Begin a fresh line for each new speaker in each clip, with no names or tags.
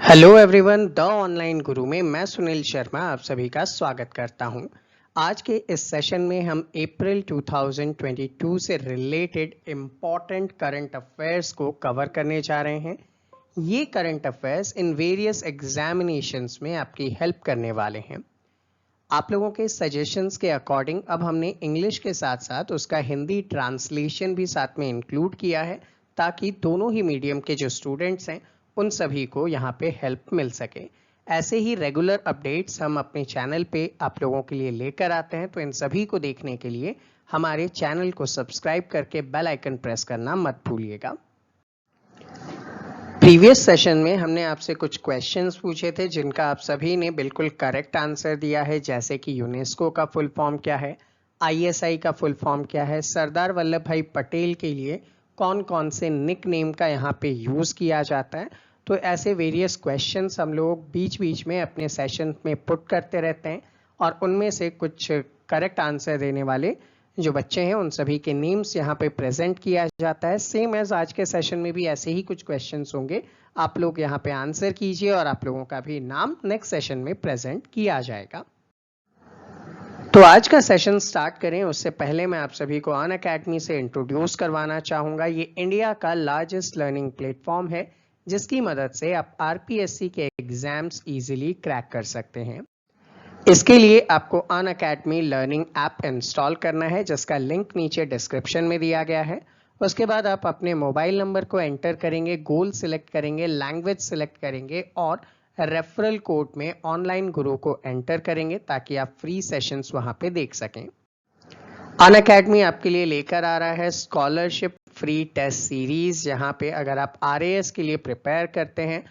Hello everyone, the online गुरु में मैं सुनील शर्मा आप सभी का स्वागत करता हूं। आज के इस सेशन में हम अप्रैल 2022 से रिलेटेड इम्पॉर्टेंट करंट अफेयर्स को कवर करने जा रहे हैं। ये current affairs in various examinations में आपकी हेल्प करने वाले हैं। आप लोगों के सजेशंस के अकॉर्डिंग अब हमने इंग्लिश के साथ साथ उसका हिंदी ट्रांसलेशन भी साथ में इंक्लूड किया है, ताकि दोनों ही मीडियम के जो स्टूडेंट्स हैं उन सभी को यहाँ पे हेल्प मिल सके। ऐसे ही रेगुलर अपडेट्स हम अपने चैनल पे आप लोगों के लिए लेकर आते हैं, तो इन सभी को देखने के लिए हमारे चैनल को सब्सक्राइब करके बेल आइकन प्रेस करना मत भूलिएगा। प्रीवियस सेशन में हमने आपसे कुछ क्वेश्चंस पूछे थे जिनका आप सभी ने बिल्कुल करेक्ट आंसर दिया है, जैसे कि यूनेस्को का फुल फॉर्म क्या है, आईएसआई का फुल फॉर्म क्या है, सरदार वल्लभ भाई पटेल के लिए कौन कौन से निक नेम का यहाँ पे यूज किया जाता है। तो ऐसे वेरियस क्वेश्चंस हम लोग बीच बीच में अपने सेशन में पुट करते रहते हैं, और उनमें से कुछ करेक्ट आंसर देने वाले जो बच्चे हैं उन सभी के नेम्स यहाँ पे प्रेजेंट किया जाता है। सेम एज आज के सेशन में भी ऐसे ही कुछ क्वेश्चंस होंगे, आप लोग यहाँ पे आंसर कीजिए और आप लोगों का भी नाम नेक्स्ट सेशन में प्रेजेंट किया जाएगा। तो आज का सेशन स्टार्ट करें उससे पहले मैं आप सभी को अनअकैडमी से इंट्रोड्यूस करवाना चाहूँगा। ये इंडिया का लार्जेस्ट लर्निंग प्लेटफॉर्म है, जिसकी मदद से आप आरपीएससी के एग्जाम्स इजीली क्रैक कर सकते हैं। इसके लिए आपको अनअकैडमी लर्निंग ऐप इंस्टॉल करना है, जिसका लिंक नीचे डिस्क्रिप्शन में दिया गया है। उसके बाद आप अपने मोबाइल नंबर को एंटर करेंगे, गोल सिलेक्ट करेंगे, लैंग्वेज सिलेक्ट करेंगे और रेफरल कोड में ऑनलाइन गुरु को एंटर करेंगे, ताकि आप फ्री सेशंस वहां पे देख सकें। अनअकैडमी आपके लिए लेकर आ रहा है स्कॉलरशिप फ्री टेस्ट सीरीज। यहाँ पे अगर आप आरएएस के लिए प्रिपेयर करते हैं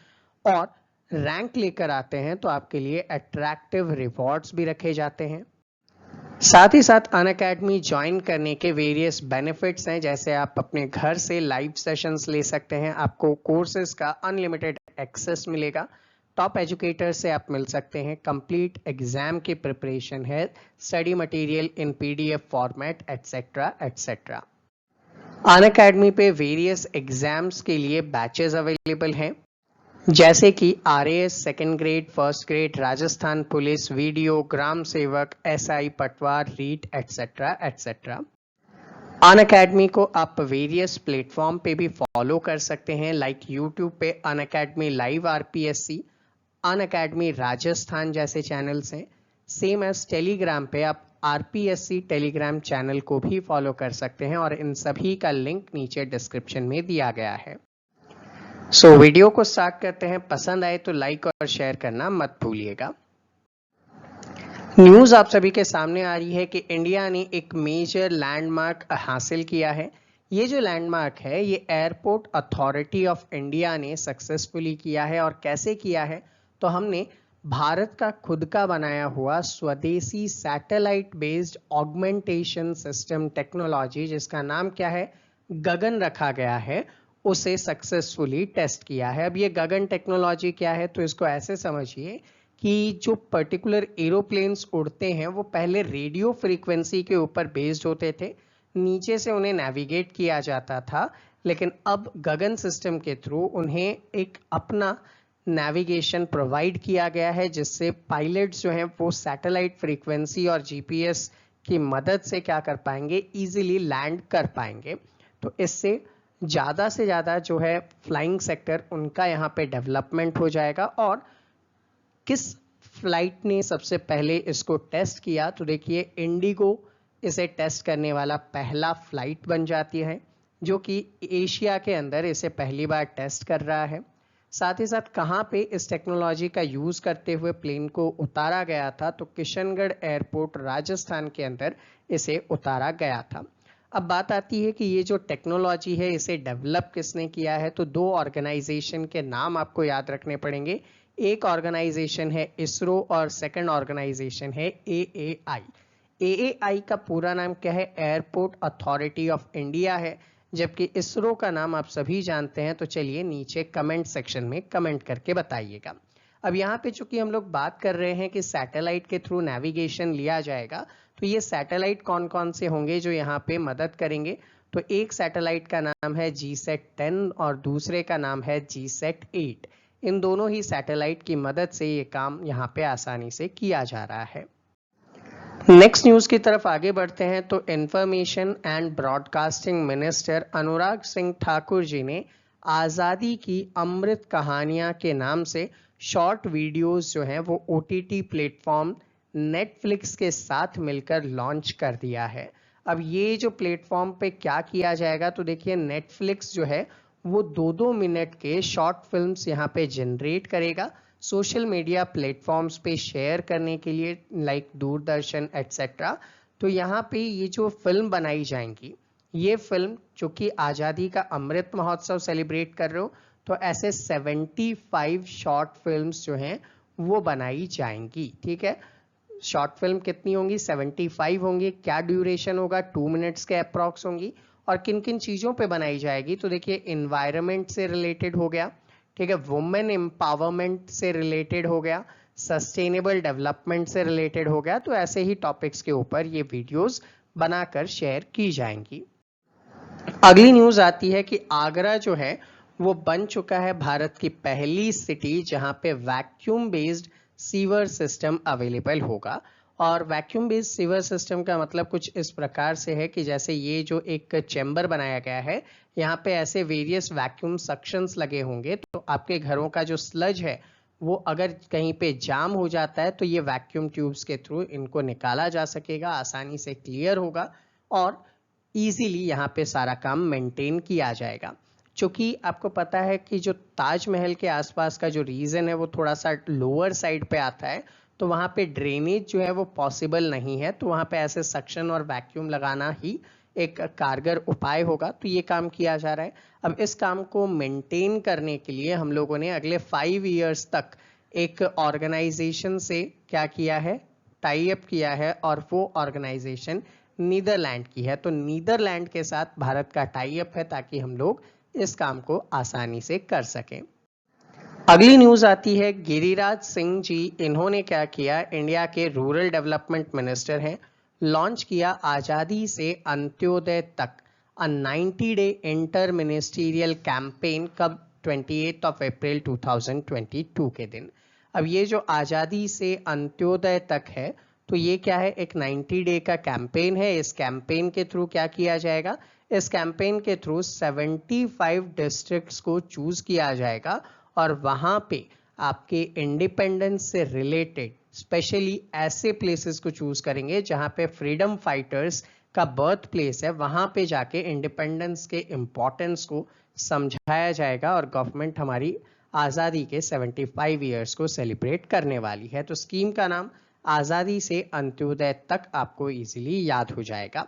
और रैंक लेकर आते हैं तो आपके लिए अट्रैक्टिव रिवॉर्ड्स भी रखे जाते हैं। साथ ही साथ अनअकैडमी ज्वाइन करने के वेरियस बेनिफिट्स हैं, जैसे आप अपने घर से लाइव सेशंस ले सकते हैं, आपको कोर्सेज का अनलिमिटेड एक्सेस मिलेगा, टॉप एजुकेटर से आप मिल सकते हैं, कंप्लीट एग्जाम की प्रिपरेशन है, study material in PDF format etcetera etcetera. Unacademy पे वेरियस एग्जाम्स के लिए बैचेस अवेलेबल हैं, जैसे कि RAS second grade, first grade, Rajasthan police, VDO, ग्राम सेवक, एसआई, पटवार, रीट एटसेट्रा एटसेट्रा। अनअकैडमी को आप वेरियस प्लेटफॉर्म पे भी फॉलो कर सकते हैं, लाइक यूट्यूब पे Unacademy live RPSC, Unacademy Rajasthan जैसे चैनल्स हैं। सेम एज टेलीग्राम पे आप आरपीएससी टेलीग्राम चैनल को भी फॉलो कर सकते हैं, और इन सभी का लिंक नीचे डिस्क्रिप्शन में दिया गया है। वीडियो को स्टार्ट करते हैं। पसंद आए तो लाइक और शेयर करना मत भूलिएगा। न्यूज आप सभी के सामने आ रही है कि इंडिया ने एक मेजर लैंडमार्क हासिल किया है। ये जो लैंडमार्क है ये एयरपोर्ट अथॉरिटी ऑफ इंडिया ने सक्सेसफुली किया है। और कैसे किया है, तो हमने भारत का खुद का बनाया हुआ स्वदेशी satellite based augmentation system technology, जिसका नाम क्या है, गगन रखा गया है, उसे सक्सेसफुली टेस्ट किया है। अब ये गगन टेक्नोलॉजी क्या है, तो इसको ऐसे समझिए कि जो पर्टिकुलर एरोप्लेन्स उड़ते हैं वो पहले रेडियो फ्रीक्वेंसी के ऊपर बेस्ड होते थे, नीचे से उन्हें नेविगेट किया जाता था, लेकिन अब गगन सिस्टम के थ्रू उन्हें एक अपना नेविगेशन प्रोवाइड किया गया है, जिससे पायलट्स जो हैं वो सैटेलाइट फ्रीक्वेंसी और जीपीएस की मदद से क्या कर पाएंगे, इजीली लैंड कर पाएंगे। तो इससे ज़्यादा से ज़्यादा जो है फ्लाइंग सेक्टर उनका यहाँ पे डेवलपमेंट हो जाएगा। और किस फ्लाइट ने सबसे पहले इसको टेस्ट किया, तो देखिए इंडिगो इसे टेस्ट करने वाला पहला फ्लाइट बन जाती है, जो कि एशिया के अंदर इसे पहली बार टेस्ट कर रहा है। साथ ही साथ कहाँ पे इस टेक्नोलॉजी का यूज़ करते हुए प्लेन को उतारा गया था, तो किशनगढ़ एयरपोर्ट राजस्थान के अंदर इसे उतारा गया था। अब बात आती है कि ये जो टेक्नोलॉजी है इसे डेवलप किसने किया है, तो दो ऑर्गेनाइजेशन के नाम आपको याद रखने पड़ेंगे। एक ऑर्गेनाइजेशन है इसरो और सेकंड ऑर्गेनाइजेशन है एएआई। एएआई का पूरा नाम क्या है, एयरपोर्ट अथॉरिटी ऑफ इंडिया है, जबकि इसरो का नाम आप सभी जानते हैं। तो चलिए नीचे कमेंट सेक्शन में कमेंट करके बताइएगा। अब यहाँ पे चूंकि हम लोग बात कर रहे हैं कि सैटेलाइट के थ्रू नेविगेशन लिया जाएगा, तो ये सैटेलाइट कौन कौन से होंगे जो यहाँ पे मदद करेंगे, तो एक सैटेलाइट का नाम है GSAT-10 और दूसरे का नाम है GSAT-8। इन दोनों ही सैटेलाइट की मदद से ये काम यहाँ पे आसानी से किया जा रहा है। नेक्स्ट न्यूज की तरफ आगे बढ़ते हैं तो information and broadcasting minister Anurag Singh Thakur ji ने आज़ादी की अमृत कहानियां के नाम से शॉर्ट वीडियोस जो हैं वो ओटीटी प्लेटफॉर्म नेटफ्लिक्स के साथ मिलकर लॉन्च कर दिया है। अब ये जो प्लेटफॉर्म पे क्या किया जाएगा, तो देखिए नेटफ्लिक्स जो है वो 2-2 मिनट के शॉर्ट फिल्म्स यहाँ पे जनरेट करेगा सोशल मीडिया प्लेटफॉर्म्स पे शेयर करने के लिए, लाइक दूरदर्शन एटसेट्रा। तो यहाँ पे ये जो फिल्म बनाई जाएंगी, ये फिल्म जो कि आज़ादी का अमृत महोत्सव सेलिब्रेट कर रहे हो, तो ऐसे 75 शॉर्ट फिल्म्स जो हैं वो बनाई जाएंगी। ठीक है, शॉर्ट फिल्म कितनी होंगी? 75 होंगी। क्या ड्यूरेशन होगा? 2 मिनट्स के अप्रॉक्स होंगी। और किन किन चीज़ों पे बनाई जाएगी, तो देखिए इन्वायरमेंट से रिलेटेड हो गया, ठीक है, वुमेन एम्पावरमेंट से रिलेटेड हो गया, सस्टेनेबल डेवलपमेंट से रिलेटेड हो गया। तो ऐसे ही टॉपिक्स के ऊपर ये वीडियोस बनाकर शेयर की जाएंगी। अगली न्यूज आती है कि आगरा जो है वो बन चुका है भारत की पहली सिटी जहां पे vacuum based sewer system available होगा। और वैक्यूम बेस्ड सीवर सिस्टम का मतलब कुछ इस प्रकार से है कि जैसे ये जो एक चैम्बर बनाया गया है, यहाँ पे ऐसे वेरियस वैक्यूम सक्शंस लगे होंगे, तो आपके घरों का जो स्लज है वो अगर कहीं पे जाम हो जाता है तो ये वैक्यूम ट्यूब्स के थ्रू इनको निकाला जा सकेगा, आसानी से क्लियर होगा और इजीली यहाँ पे सारा काम मेंटेन किया जाएगा। क्योंकि आपको पता है कि जो ताजमहल के आसपास का जो रीजन है वो थोड़ा सा लोअर साइड पे आता है, तो वहाँ पे ड्रेनेज जो है वो पॉसिबल नहीं है, तो वहाँ पे ऐसे सक्शन और वैक्यूम लगाना ही एक कारगर उपाय होगा। तो ये काम किया जा रहा है। अब इस काम को मेंटेन करने के लिए हम लोगों ने अगले 5 इयर्स तक एक ऑर्गेनाइजेशन से क्या किया है, टाई अप किया है, और वो ऑर्गेनाइजेशन नीदरलैंड की है। तो नीदरलैंड के साथ भारत का टाई अप है ताकि हम लोग इस काम को आसानी से कर सकें। अगली न्यूज आती है गिरिराज सिंह जी, इन्होंने क्या किया, इंडिया के रूरल डेवलपमेंट मिनिस्टर हैं, लॉन्च किया आजादी से अंत्योदय तक अ 90 डे इंटर मिनिस्टीरियल कैंपेन। कब? 28 अप्रैल 2022 के दिन। अब ये जो आजादी से अंत्योदय तक है, तो ये क्या है, एक 90 डे का कैंपेन है। इस कैंपेन के थ्रू क्या किया जाएगा, इस कैंपेन के थ्रू 75 डिस्ट्रिक्ट्स को चूज किया जाएगा और वहां पे आपके इंडिपेंडेंस से रिलेटेड स्पेशली ऐसे प्लेसेस को चूज करेंगे जहां पे फ्रीडम फाइटर्स का बर्थ प्लेस है, वहां पे जाके इंडिपेंडेंस के इम्पोर्टेंस को समझाया जाएगा और गवर्नमेंट हमारी आज़ादी के 75 ईयर्स को सेलिब्रेट करने वाली है। तो स्कीम का नाम आज़ादी से अंत्योदय तक आपको इजीली याद हो जाएगा।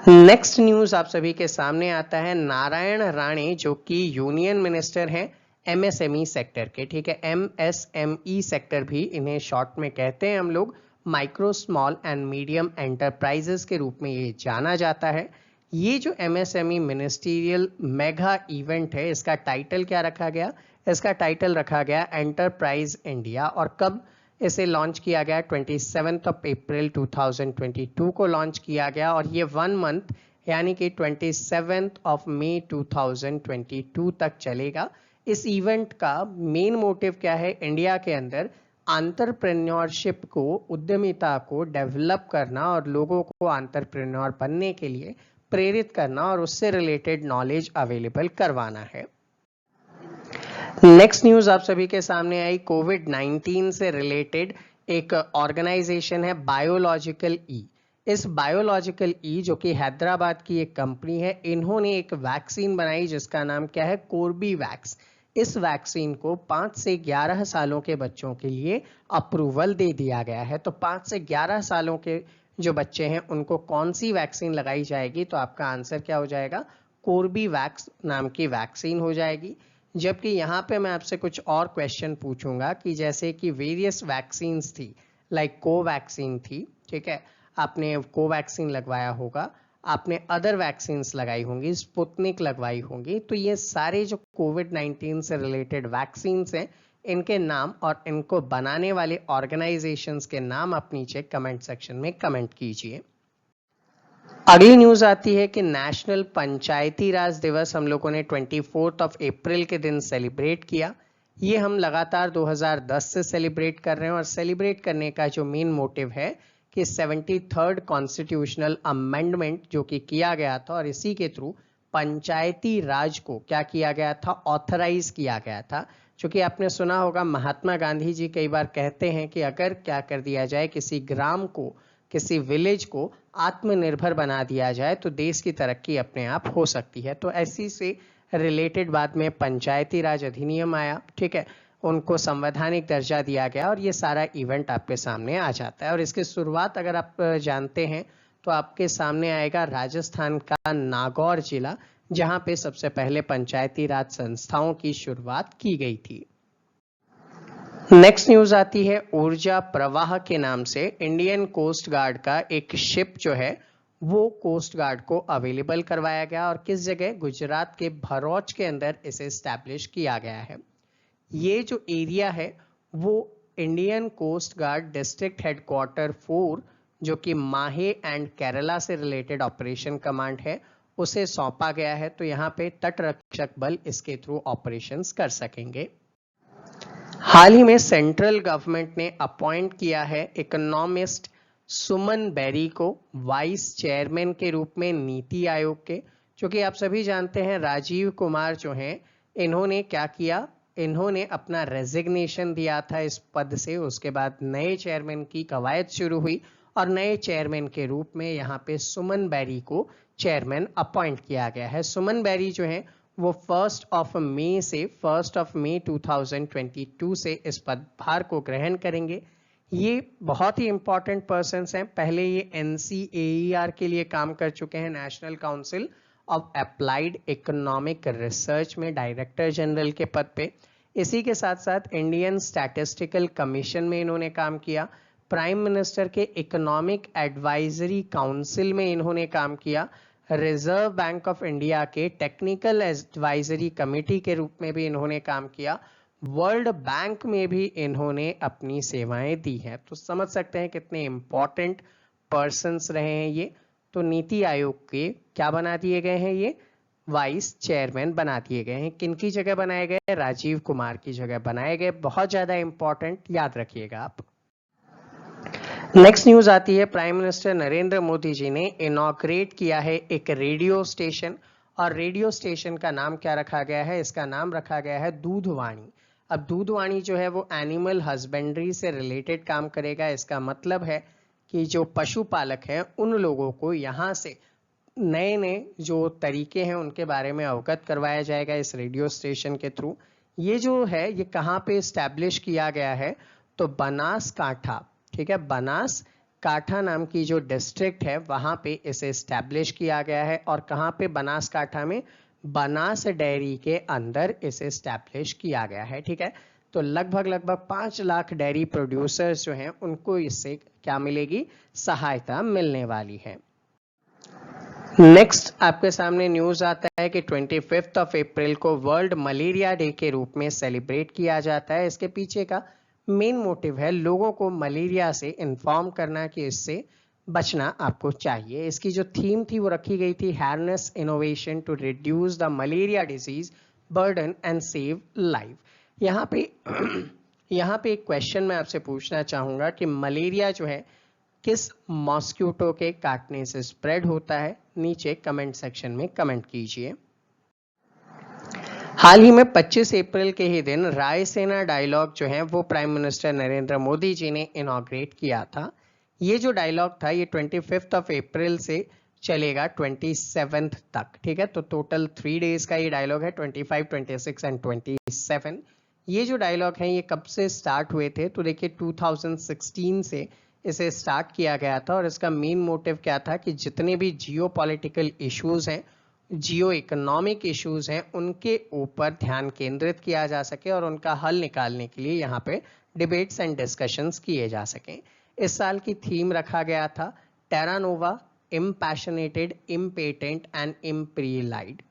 नेक्स्ट न्यूज आप सभी के सामने आता है नारायण राणे, जो कि यूनियन मिनिस्टर हैं एमएसएमई सेक्टर के। ठीक है, एमएसएमई सेक्टर भी इन्हें शॉर्ट में कहते हैं हम लोग, micro small and medium enterprises के रूप में ये जाना जाता है। ये जो एमएसएमई मिनिस्टीरियल मेगा इवेंट है, इसका टाइटल क्या रखा गया, इसका टाइटल रखा गया एंटरप्राइज इंडिया। और कब इसे लॉन्च किया गया? 27 अप्रैल 2022 को लॉन्च किया गया और ये 1 मंथ यानी कि 27 मई 2022 तक चलेगा। इस इवेंट का मेन मोटिव क्या है, इंडिया के अंदर एंटरप्रेन्योरशिप को, उद्यमिता को डेवलप करना और लोगों को एंटरप्रेन्योर बनने के लिए प्रेरित करना और उससे रिलेटेड नॉलेज अवेलेबल करवाना है। नेक्स्ट न्यूज आप सभी के सामने आई कोविड-19 से रिलेटेड एक ऑर्गेनाइजेशन है बायोलॉजिकल ई। इस बायोलॉजिकल ई जो कि हैदराबाद की एक कंपनी है, इन्होंने एक वैक्सीन बनाई जिसका नाम क्या है, कोर्बीवैक्स। इस वैक्सीन को 5 से 11 सालों के बच्चों के लिए अप्रूवल दे दिया गया है। तो 5 से 11 सालों के जो बच्चे हैं उनको कौन सी वैक्सीन लगाई जाएगी, तो आपका आंसर क्या हो जाएगा, कोर्बीवैक्स नाम की वैक्सीन हो जाएगी। जबकि यहाँ पे मैं आपसे कुछ और क्वेश्चन पूछूंगा कि जैसे कि वेरियस वैक्सीन्स थी, लाइक कोवैक्सीन थी, ठीक है, आपने कोवैक्सीन लगवाया होगा, आपने अदर वैक्सीन्स लगाई होंगी, स्पुतनिक लगवाई होंगी, तो ये सारे जो कोविड-19 से रिलेटेड वैक्सीन्स हैं, इनके नाम और इनको बनाने वाले ऑर्गेनाइजेशंस के नाम आप नीचे कमेंट सेक्शन में कमेंट कीजिए। अगली न्यूज आती है कि नेशनल पंचायती राज दिवस हम लोगों ने 24 अप्रैल के दिन सेलिब्रेट किया। ये हम लगातार 2010 से सेलिब्रेट कर रहे हैं और सेलिब्रेट करने का जो मेन मोटिव है कि 73rd कॉन्स्टिट्यूशनल अमेंडमेंट जो कि किया गया था और इसी के थ्रू पंचायती राज को क्या किया गया था, ऑथराइज किया गया था। जो कि आपने सुना होगा महात्मा गांधी जी कई बार कहते हैं कि अगर क्या कर दिया जाए, किसी ग्राम को, किसी विलेज को आत्मनिर्भर बना दिया जाए तो देश की तरक्की अपने आप हो सकती है। तो ऐसी से रिलेटेड बाद में पंचायती राज अधिनियम आया, ठीक है, उनको संवैधानिक दर्जा दिया गया और ये सारा इवेंट आपके सामने आ जाता है। और इसकी शुरुआत अगर आप जानते हैं तो आपके सामने आएगा राजस्थान का नागौर जिला, जहां पे सबसे पहले पंचायती राज संस्थाओं की शुरुआत की गई थी। नेक्स्ट न्यूज आती है ऊर्जा प्रवाह के नाम से। इंडियन कोस्ट गार्ड का एक शिप जो है वो कोस्ट गार्ड को अवेलेबल करवाया गया और किस जगह, गुजरात के भरूच के अंदर इसे स्टैब्लिश किया गया है। ये जो एरिया है वो Indian coast guard district headquarter 4 जो कि माहे एंड केरला से रिलेटेड ऑपरेशन कमांड है उसे सौंपा गया है। तो यहाँ पे तटरक्षक बल इसके थ्रू ऑपरेशंस कर सकेंगे। हाल ही में सेंट्रल गवर्नमेंट ने अपॉइंट किया है इकोनॉमिस्ट सुमन बेरी को वाइस चेयरमैन के रूप में नीति आयोग के। जो कि आप सभी जानते हैं राजीव कुमार जो हैं, इन्होंने क्या किया, इन्होंने अपना रेजिग्नेशन दिया था इस पद से। उसके बाद नए चेयरमैन की कवायद शुरू हुई और नए चेयरमैन के रूप में यहाँ पे सुमन बेरी को चेयरमैन अपॉइंट किया गया है। सुमन बेरी जो है वो 1 मई 2022 से इस पदभार को ग्रहण करेंगे। ये बहुत ही इंपॉर्टेंट पर्सन्स हैं। पहले ये NCAER के लिए काम कर चुके हैं, national council of applied economic research में डायरेक्टर जनरल के पद पे। इसी के साथ साथ इंडियन स्टैटिस्टिकल कमीशन में इन्होंने काम किया। प्राइम मिनिस्टर के इकोनॉमिक एडवाइजरी काउंसिल में इन्होंने काम किया। रिजर्व बैंक ऑफ इंडिया के टेक्निकल एडवाइजरी कमेटी के रूप में भी इन्होंने काम किया। वर्ल्ड बैंक में भी इन्होंने अपनी सेवाएं दी हैं। तो समझ सकते हैं कितने इंपॉर्टेंट पर्सन्स रहे हैं ये। तो नीति आयोग के क्या बना दिए गए हैं, ये वाइस चेयरमैन बना दिए गए हैं। किनकी जगह बनाए गए, राजीव कुमार की जगह बनाए गए। बहुत ज्यादा इंपॉर्टेंट, याद रखिएगा आप। नेक्स्ट न्यूज आती है प्राइम मिनिस्टर नरेंद्र मोदी जी ने इनॉग्रेट किया है एक रेडियो स्टेशन और रेडियो स्टेशन का नाम क्या रखा गया है, इसका नाम रखा गया है दूधवाणी। अब दूधवाणी जो है वो एनिमल हस्बेंड्री से रिलेटेड काम करेगा। इसका मतलब है कि जो पशुपालक हैं उन लोगों को यहाँ से नए नए जो तरीके हैं उनके बारे में अवगत करवाया जाएगा इस रेडियो स्टेशन के थ्रू। ये जो है ये कहाँ पे इस्टेब्लिश किया गया है, तो बनासकांठा, ठीक है, बनासकांठा नाम की जो डिस्ट्रिक्ट है वहां पे इसे इस्टेब्लिश किया गया है। और कहाँ पे, बनासकांठा में बनास डेयरी के अंदर इसे इस्टेब्लिश किया गया है। ठीक है, तो लगभग 5 लाख डेयरी प्रोड्यूसर्स जो हैं उनको इससे क्या मिलेगी, सहायता मिलने वाली है। नेक्स्ट आपके सामने न्यूज आता है कि 25 अप्रैल को वर्ल्ड मलेरिया डे के रूप में सेलिब्रेट किया जाता है। इसके पीछे का मेन मोटिव है लोगों को मलेरिया से इन्फॉर्म करना कि इससे बचना आपको चाहिए। इसकी जो थीम थी वो रखी गई थी harness innovation to reduce the malaria disease burden and save life. यहाँ पे एक क्वेश्चन मैं आपसे पूछना चाहूंगा कि मलेरिया जो है किस मॉस्क्यूटो के काटने से स्प्रेड होता है, नीचे कमेंट सेक्शन में कमेंट कीजिए। हाल ही में 25 अप्रैल के ही दिन रायसेना डायलॉग जो है वो प्राइम मिनिस्टर नरेंद्र मोदी जी ने इनॉग्रेट किया था। ये जो डायलॉग था ये 25 अप्रैल से चलेगा 27 तक। ठीक है, तो टोटल 3 डेज का ये डायलॉग है, 25, 26 एंड 27। ये जो डायलॉग है ये कब से स्टार्ट हुए थे, तो देखिए 2016 से इसे स्टार्ट किया गया था। और इसका मेन मोटिव क्या था कि जितने भी जियो पॉलिटिकल इश्यूज हैं, जियो इकोनॉमिक इश्यूज हैं, उनके ऊपर ध्यान केंद्रित किया जा सके और उनका हल निकालने के लिए यहाँ पे डिबेट्स एंड डिस्कशंस किए जा सकें। इस साल की थीम रखा गया था टेरा नोवा, इम्पैशनेटेड, इम्पेटेंट एंड इम्प्रीलाइड।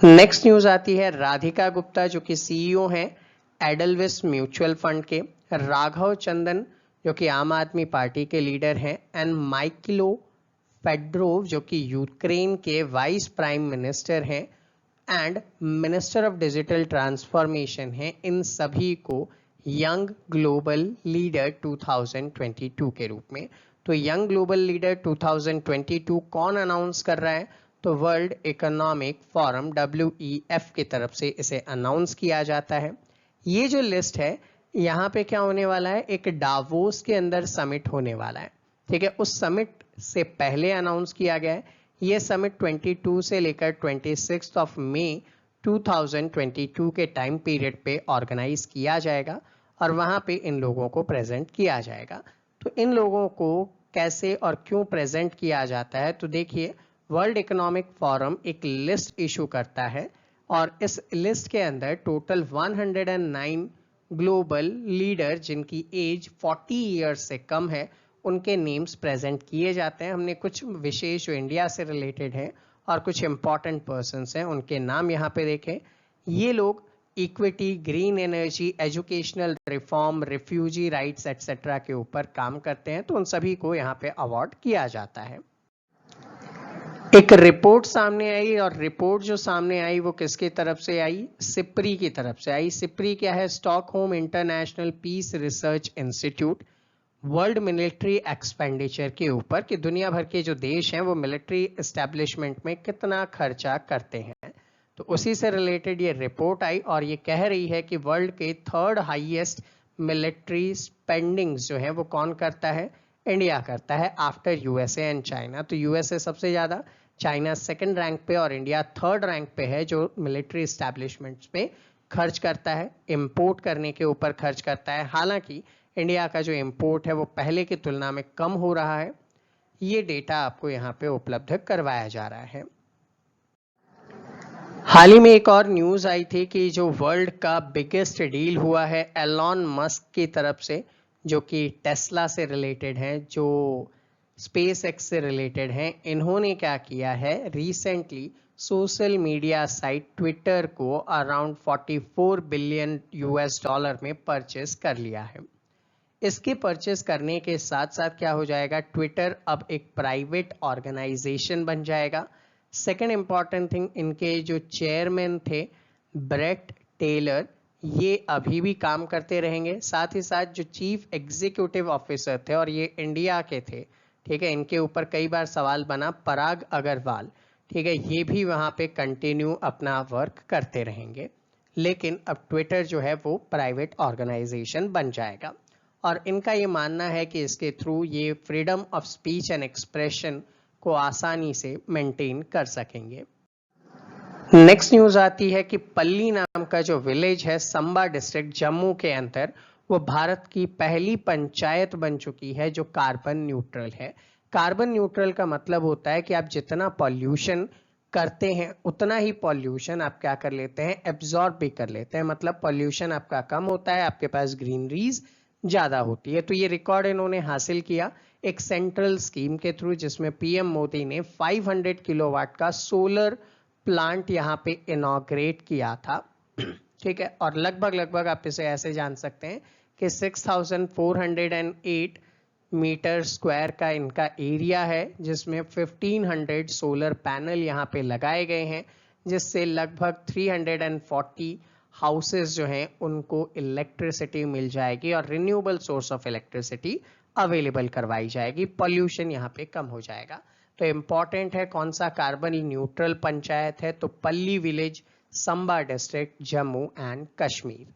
नेक्स्ट न्यूज आती है राधिका गुप्ता जो कि CEO हैं एडलविस म्यूचुअल फंड के, राघव चंदन जो कि आम आदमी पार्टी के लीडर हैं, एंड माइकलो फेडरोव जो कि यूक्रेन के वाइस प्राइम मिनिस्टर हैं, and minister of digital transformation है, इन सभी को यंग ग्लोबल लीडर 2022 के रूप में। तो यंग ग्लोबल लीडर 2022 कौन अनाउंस कर रहा है? तो वर्ल्ड इकोनॉमिक फोरम WEF की तरफ से इसे अनाउंस किया जाता है। ये जो लिस्ट है, यहाँ पे क्या होने वाला है, एक डावोस के अंदर समिट होने वाला है, ठीक है। उस समिट से पहले अनाउंस किया गया है। ये समिट 22 से लेकर 26 ऑफ मई 2022 के टाइम पीरियड पे ऑर्गेनाइज किया जाएगा और वहां पे इन लोगों को प्रेजेंट किया जाएगा। तो इन लोगों को कैसे और क्यों प्रेजेंट किया जाता है? तो देखिए, वर्ल्ड इकोनॉमिक फोरम एक लिस्ट इशू करता है और इस लिस्ट के अंदर टोटल 109 ग्लोबल लीडर जिनकी एज 40 ईयर्स से कम है, उनके नेम्स प्रेजेंट किए जाते हैं। हमने कुछ विशेष जो इंडिया से रिलेटेड हैं और कुछ इंपॉर्टेंट पर्सन्स हैं, उनके नाम यहाँ पे देखें। ये लोग equity, green energy, educational reform, refugee rights etcetera के ऊपर काम करते हैं, तो उन सभी को यहाँ पे अवार्ड किया जाता है। एक रिपोर्ट सामने आई और रिपोर्ट जो सामने आई वो किसकी तरफ से आई? सिप्री की तरफ से आई। सिप्री क्या है? Stockholm International Peace Research Institute, world military expenditure के ऊपर कि दुनिया भर के जो देश हैं वो मिलिट्री एस्टेब्लिशमेंट में कितना खर्चा करते हैं। तो उसी से रिलेटेड ये रिपोर्ट आई और ये कह रही है कि वर्ल्ड के थर्ड हाईएस्ट मिलिट्री स्पेंडिंग्स जो है वो कौन करता है? इंडिया करता है, आफ्टर यूएसए एंड चाइना। तो यूएसए सबसे ज्यादा, चाइना सेकंड रैंक पे और इंडिया थर्ड रैंक पे है जो मिलिट्री एस्टेब्लिशमेंट्स पे खर्च करता है, इंपोर्ट करने के ऊपर खर्च करता है। हालांकि इंडिया का जो इंपोर्ट है वो पहले की तुलना में कम हो रहा है। ये डेटा आपको यहाँ पे उपलब्ध करवाया जा रहा है। हाल ही में एक और न्यूज आई थी कि जो वर्ल्ड का बिगेस्ट डील हुआ है एलॉन मस्क की तरफ से, जो कि टेस्ला से रिलेटेड है, जो स्पेस एक्स से रिलेटेड हैं। इन्होंने क्या किया है, recently social media site Twitter को अराउंड 44 बिलियन US$ में परचेस कर लिया है। इसके परचेस करने के साथ साथ क्या हो जाएगा, ट्विटर अब एक प्राइवेट ऑर्गेनाइजेशन बन जाएगा। सेकेंड इंपॉर्टेंट थिंग, इनके जो चेयरमैन थे ब्रेट टेलर, ये अभी भी काम करते रहेंगे। साथ ही साथ जो चीफ एग्जीक्यूटिव ऑफिसर थे और ये इंडिया के थे, ठीक है, इनके ऊपर कई बार सवाल बना, पराग अग्रवाल, ठीक है, ये भी वहां पे कंटिन्यू अपना वर्क करते रहेंगे। लेकिन अब ट्विटर जो है वो प्राइवेट ऑर्गेनाइजेशन बन जाएगा और इनका ये मानना है कि इसके थ्रू ये freedom of speech and expression को आसानी से मेंटेन कर सकेंगे। नेक्स्ट न्यूज आती है कि पल्ली नाम का जो विलेज है संबा डिस्ट्रिक्ट जम्मू के अंदर, वो भारत की पहली पंचायत बन चुकी है जो कार्बन न्यूट्रल है। कार्बन न्यूट्रल का मतलब होता है कि आप जितना पॉल्यूशन करते हैं उतना ही पॉल्यूशन आप क्या कर लेते हैं, एब्जॉर्ब भी कर लेते हैं। मतलब पॉल्यूशन आपका कम होता है, आपके पास ग्रीनरीज ज्यादा होती है। तो ये रिकॉर्ड इन्होंने हासिल किया एक सेंट्रल स्कीम के थ्रू, जिसमें पीएम मोदी ने 500 किलोवाट का सोलर प्लांट यहाँ पे इनॉग्रेट किया था, ठीक है। और लगभग आप इसे ऐसे जान सकते हैं कि 6408 मीटर स्क्वायर का इनका एरिया है, जिसमें 1500 सोलर पैनल यहाँ पे लगाए गए हैं, जिससे लगभग 340 हाउसेस जो हैं उनको इलेक्ट्रिसिटी मिल जाएगी और renewable source of electricity available करवाई जाएगी। पॉल्यूशन यहाँ पे कम हो जाएगा। तो इंपॉर्टेंट है कौन सा, कार्बन न्यूट्रल पंचायत है, तो Palli village, Samba district, Jammu and Kashmir.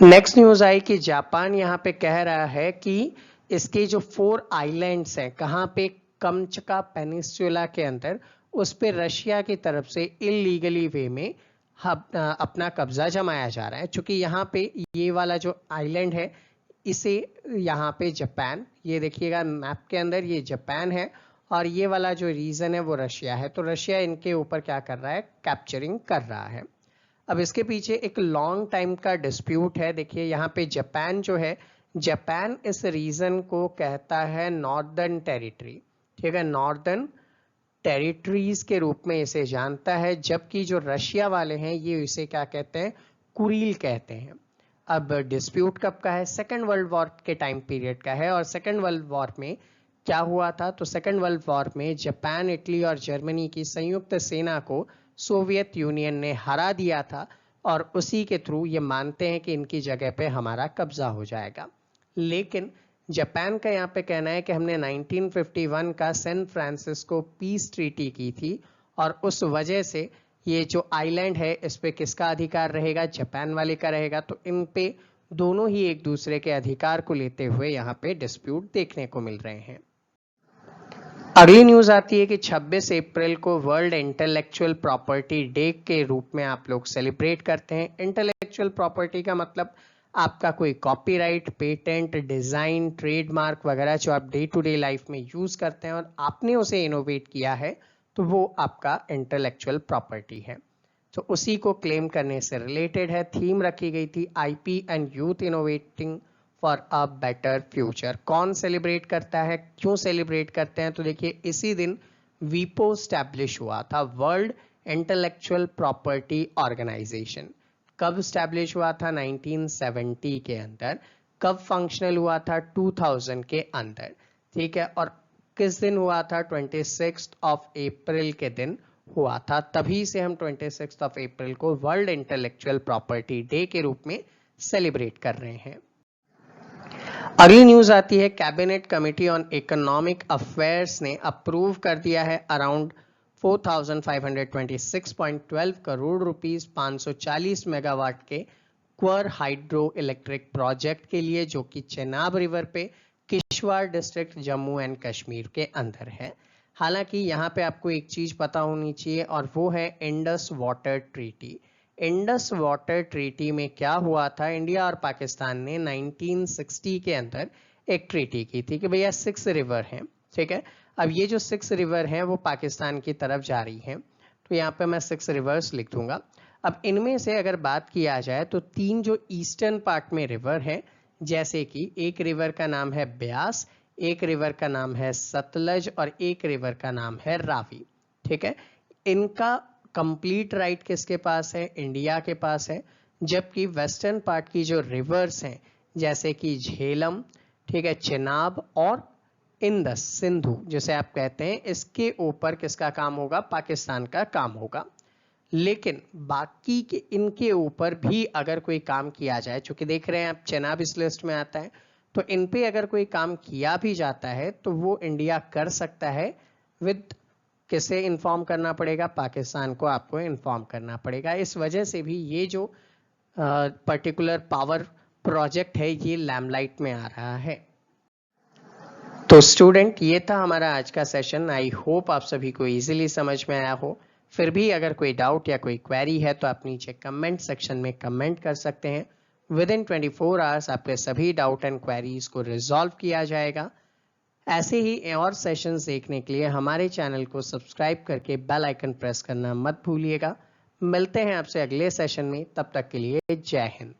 Next news आई कि जापान यहाँ पे कह रहा है कि इसके जो 4 आइलैंड्स हैं, कहाँ पे, कमचका पेनिनसुला के अंदर, उस पे रशिया की तरफ से इलीगली वे में अपना कब्जा जमाया जा रहा है। चूंकि यहाँ पे ये वाला जो आइलैंड है, इसे यहाँ पे जापान, ये देखिएगा मैप के अंदर ये जापान है और ये वाला जो रीजन है वो रशिया है। तो रशिया इनके ऊपर क्या कर रहा है, कैप्चरिंग कर रहा है। अब इसके पीछे एक लॉन्ग टाइम का डिस्प्यूट है। देखिए यहाँ पे जापान जो है, जापान इस रीजन को कहता है नॉर्दर्न टेरिटरी, ठीक है, नॉर्दर्न टेरिटरीज के रूप में इसे जानता है, जबकि जो रशिया वाले हैं ये इसे क्या कहते हैं, कुरील कहते हैं। अब डिस्प्यूट कब का है, सेकेंड वर्ल्ड वॉर के टाइम पीरियड का है। और सेकेंड वर्ल्ड वॉर में क्या हुआ था, तो सेकेंड वर्ल्ड वॉर में जापान, इटली और जर्मनी की संयुक्त सेना को सोवियत यूनियन ने हरा दिया था और उसी के थ्रू ये मानते हैं कि इनकी जगह पे हमारा कब्जा हो जाएगा। लेकिन जापान का यहाँ पे कहना है कि हमने 1951 का सैन फ्रांसिस्को पीस ट्रीटी की थी और उस वजह से ये जो आइलैंड है इस पे किसका अधिकार रहेगा, जापान वाले का रहेगा। तो इन पे दोनों ही एक दूसरे के अधिकार को लेते हुए यहाँ पे डिस्प्यूट देखने को मिल रहे हैं। अगली न्यूज आती है कि 26 अप्रैल को वर्ल्ड इंटेलेक्चुअल प्रॉपर्टी डे के रूप में आप लोग सेलिब्रेट करते हैं। इंटेलेक्चुअल प्रॉपर्टी का मतलब आपका कोई कॉपीराइट, पेटेंट, डिजाइन, ट्रेडमार्क वगैरह जो आप डे टू डे लाइफ में यूज करते हैं और आपने उसे इनोवेट किया है तो वो आपका इंटेलेक्चुअल प्रॉपर्टी है। तो उसी को क्लेम करने से रिलेटेड है। थीम रखी गई थी IP and youth innovating for a better future. कौन सेलिब्रेट करता है, क्यों सेलिब्रेट करते हैं? तो देखिए इसी दिन वीपो स्टैब्लिश हुआ था, वर्ल्ड इंटेलेक्चुअल प्रॉपर्टी ऑर्गेनाइजेशन। कब स्टैब्लिश हुआ था? 1970 के अंदर। कब फंक्शनल हुआ था? 2000 के अंदर। ठीक है, और किस दिन हुआ था? 26 अप्रैल के दिन हुआ था। तभी से हम 26 अप्रैल को वर्ल्ड इंटेलेक्चुअल प्रॉपर्टी डे के रूप में सेलिब्रेट कर रहे हैं। अगली न्यूज आती है cabinet committee on economic affairs ने अप्रूव कर दिया है अराउंड 4526.12 करोड़ रुपीस 540 मेगावाट के क्वर हाइड्रो इलेक्ट्रिक प्रोजेक्ट के लिए, जो कि चेनाब रिवर पे किश्तवाड़ डिस्ट्रिक्ट जम्मू एंड कश्मीर के अंदर है। हालांकि यहाँ पे आपको एक चीज पता होनी चाहिए और वो है Indus water treaty. Indus water treaty में क्या हुआ था, इंडिया और पाकिस्तान ने 1960 के अंदर एक ट्रीटी की थी कि भैया 6 रिवर हैं। ठीक है, अब ये जो 6 रिवर हैं वो पाकिस्तान की तरफ जा रही हैं, तो यहाँ पे मैं 6 रिवर्स लिख दूंगा। अब इनमें से अगर बात किया जाए तो 3 जो ईस्टर्न पार्ट में रिवर हैं, जैसे कि एक रिवर का नाम है ब्यास, एक रिवर का नाम है सतलज और एक रिवर का नाम है रावी। ठीक है, इनका कंप्लीट राइट किसके पास है? इंडिया के पास है। जबकि वेस्टर्न पार्ट की जो रिवर्स हैं जैसे कि झेलम, ठीक है, चेनाब और इंदस, सिंधु जिसे आप कहते हैं, इसके ऊपर किसका काम होगा? पाकिस्तान का काम होगा। लेकिन बाकी के इनके ऊपर भी अगर कोई काम किया जाए, चूंकि देख रहे हैं आप चेनाब इस लिस्ट में आता है, तो इन पे अगर कोई काम किया भी जाता है तो वो इंडिया कर सकता है। विद किसे इन्फॉर्म करना पड़ेगा? पाकिस्तान को आपको इन्फॉर्म करना पड़ेगा। इस वजह से भी ये जो पर्टिकुलर पावर प्रोजेक्ट है ये लैमलाइट में आ रहा है। तो स्टूडेंट, ये था हमारा आज का सेशन। आई होप आप सभी को इजीली समझ में आया हो। फिर भी अगर कोई डाउट या कोई क्वेरी है तो आप नीचे कमेंट सेक्शन में कमेंट कर सकते हैं। विद इन 24 आवर्स आपके सभी डाउट एंड क्वेरीज को रिजॉल्व किया जाएगा। ऐसे ही और सेशंस देखने के लिए हमारे चैनल को सब्सक्राइब करके बेल आइकन प्रेस करना मत भूलिएगा। मिलते हैं आपसे अगले सेशन में, तब तक के लिए जय हिंद।